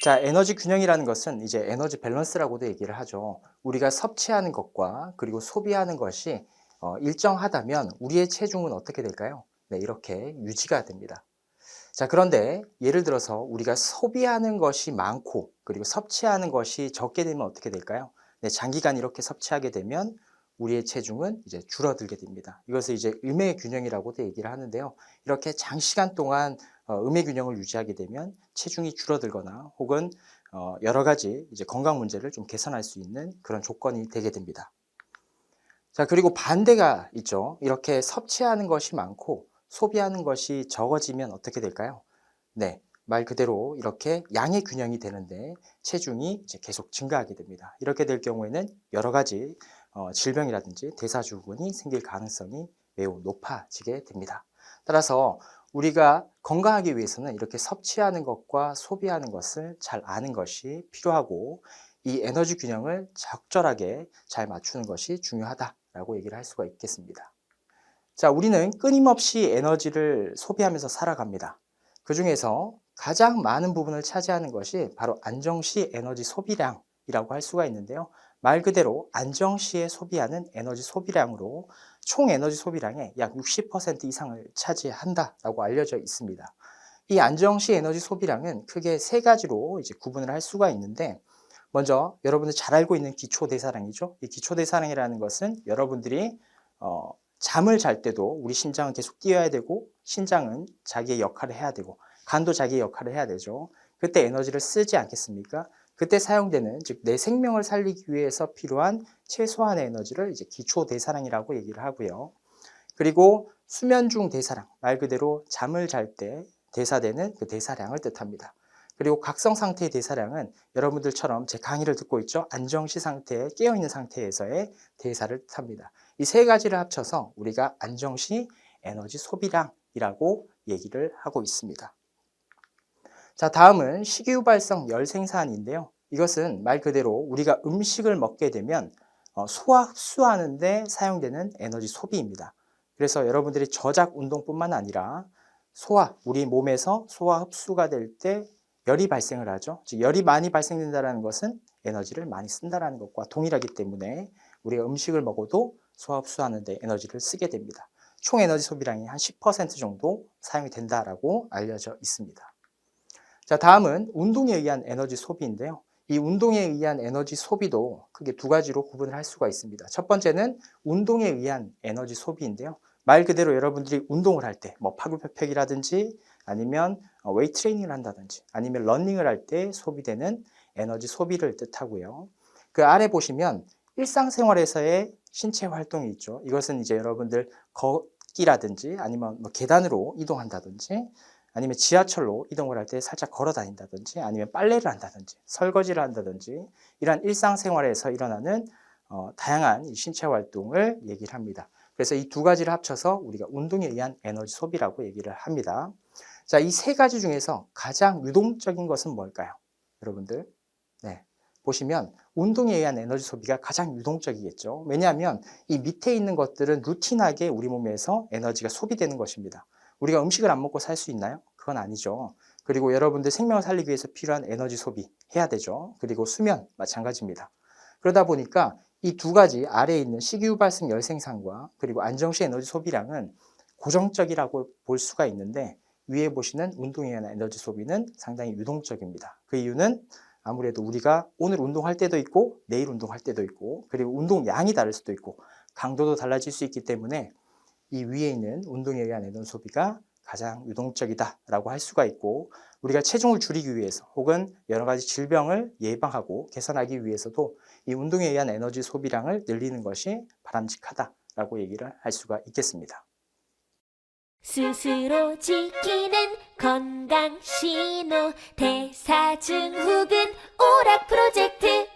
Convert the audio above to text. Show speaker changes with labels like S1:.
S1: 자, 에너지 균형이라는 것은 이제 에너지 밸런스라고도 얘기를 하죠. 우리가 섭취하는 것과 그리고 소비하는 것이 일정하다면 우리의 체중은 어떻게 될까요? 네, 이렇게 유지가 됩니다. 자, 그런데 예를 들어서 우리가 소비하는 것이 많고 그리고 섭취하는 것이 적게 되면 어떻게 될까요? 네, 장기간 이렇게 섭취하게 되면 우리의 체중은 이제 줄어들게 됩니다. 이것을 이제 음의 균형이라고도 얘기를 하는데요. 이렇게 장시간 동안 음의 균형을 유지하게 되면 체중이 줄어들거나 혹은 여러 가지 이제 건강 문제를 좀 개선할 수 있는 그런 조건이 되게 됩니다. 자, 그리고 반대가 있죠. 이렇게 섭취하는 것이 많고 소비하는 것이 적어지면 어떻게 될까요? 네, 말 그대로 이렇게 양의 균형이 되는데 체중이 이제 계속 증가하게 됩니다. 이렇게 될 경우에는 여러 가지 질병이라든지 대사증후군이 생길 가능성이 매우 높아지게 됩니다. 따라서 우리가 건강하기 위해서는 이렇게 섭취하는 것과 소비하는 것을 잘 아는 것이 필요하고 이 에너지 균형을 적절하게 잘 맞추는 것이 중요하다라고 얘기를 할 수가 있겠습니다. 자, 우리는 끊임없이 에너지를 소비하면서 살아갑니다. 그 중에서 가장 많은 부분을 차지하는 것이 바로 안정시 에너지 소비량이라고 할 수가 있는데요. 말 그대로 안정시에 소비하는 에너지 소비량으로 총 에너지 소비량의 약 60% 이상을 차지한다라고 알려져 있습니다. 이 안정시 에너지 소비량은 크게 세 가지로 이제 구분을 할 수가 있는데, 먼저 여러분들 잘 알고 있는 기초대사량이죠. 이 기초대사량이라는 것은 여러분들이 잠을 잘 때도 우리 심장은 계속 뛰어야 되고 신장은 자기의 역할을 해야 되고 간도 자기의 역할을 해야 되죠. 그때 에너지를 쓰지 않겠습니까? 그때 사용되는, 즉 내 생명을 살리기 위해서 필요한 최소한의 에너지를 이제 기초대사량이라고 얘기를 하고요. 그리고 수면 중 대사량, 말 그대로 잠을 잘 때 대사되는 그 대사량을 뜻합니다. 그리고 각성 상태의 대사량은 여러분들처럼 제 강의를 듣고 있죠. 안정시 상태에 깨어있는 상태에서의 대사를 뜻합니다. 이 세 가지를 합쳐서 우리가 안정시 에너지 소비량이라고 얘기를 하고 있습니다. 자, 다음은 식이유발성 열생산인데요. 이것은 말 그대로 우리가 음식을 먹게 되면 소화 흡수하는 데 사용되는 에너지 소비입니다. 그래서 여러분들이 저작 운동뿐만 아니라 우리 몸에서 소화 흡수가 될 때 열이 발생을 하죠. 즉 열이 많이 발생된다는 것은 에너지를 많이 쓴다는 것과 동일하기 때문에 우리가 음식을 먹어도 소화 흡수하는 데 에너지를 쓰게 됩니다. 총 에너지 소비량이 한 10% 정도 사용이 된다라고 알려져 있습니다. 자, 다음은 운동에 의한 에너지 소비인데요. 이 운동에 의한 에너지 소비도 크게 두 가지로 구분을 할 수가 있습니다. 첫 번째는 운동에 의한 에너지 소비인데요. 말 그대로 여러분들이 운동을 할 때, 팔굽혀펴기라든지 아니면 웨이트 트레이닝을 한다든지 아니면 러닝을 할 때 소비되는 에너지 소비를 뜻하고요. 그 아래 보시면 일상생활에서의 신체 활동이 있죠. 이것은 이제 여러분들 걷기라든지 아니면 계단으로 이동한다든지 아니면 지하철로 이동을 할 때 살짝 걸어 다닌다든지 아니면 빨래를 한다든지 설거지를 한다든지 이러한 일상생활에서 일어나는 다양한 신체 활동을 얘기를 합니다. 그래서 이 두 가지를 합쳐서 우리가 운동에 의한 에너지 소비라고 얘기를 합니다. 자, 이 세 가지 중에서 가장 유동적인 것은 뭘까요? 여러분들, 네, 보시면 운동에 의한 에너지 소비가 가장 유동적이겠죠. 왜냐하면 이 밑에 있는 것들은 루틴하게 우리 몸에서 에너지가 소비되는 것입니다. 우리가 음식을 안 먹고 살 수 있나요? 그건 아니죠. 그리고 여러분들 생명을 살리기 위해서 필요한 에너지 소비 해야 되죠. 그리고 수면 마찬가지입니다. 그러다 보니까 이 두 가지 아래에 있는 식이유 발생 열생산과 그리고 안정시 에너지 소비량은 고정적이라고 볼 수가 있는데, 위에 보시는 운동에 의한 에너지 소비는 상당히 유동적입니다. 그 이유는 아무래도 우리가 오늘 운동할 때도 있고 내일 운동할 때도 있고 그리고 운동량이 다를 수도 있고 강도도 달라질 수 있기 때문에 이 위에 있는 운동에 의한 에너지 소비가 가장 유동적이다라고 할 수가 있고, 우리가 체중을 줄이기 위해서 혹은 여러 가지 질병을 예방하고 개선하기 위해서도 이 운동에 의한 에너지 소비량을 늘리는 것이 바람직하다라고 얘기를 할 수가 있겠습니다.
S2: 스스로 지키는 건강 신호 대사증후군 오락 프로젝트